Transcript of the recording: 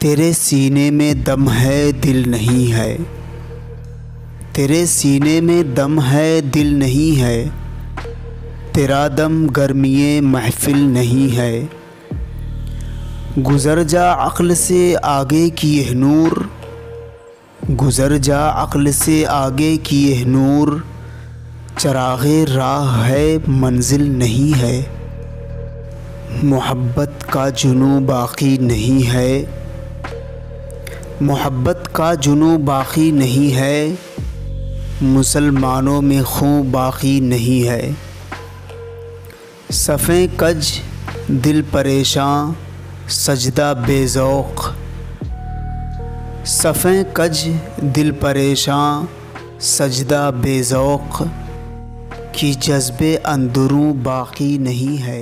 तेरे सीने में दम है दिल नहीं है, तेरे सीने में दम है दिल नहीं है, तेरा दम गर्मिए महफिल नहीं है। गुज़र जा अक्ल से आगे की यह नूर, गुज़र जा अक्ल से आगे की यह नूर, चराग़े राह है मंजिल नहीं है। मोहब्बत का जुनून बाकी नहीं है, मोहब्बत का जुनून बाकी नहीं है, मुसलमानों में खून बाकी नहीं है। सफ़े कज दिल परेशान सजदा बेज़ौक़, सफ़े कज दिल परेशान सजदा बेज़ौक़, कि जज्बे अंदरूं बाकी नहीं है।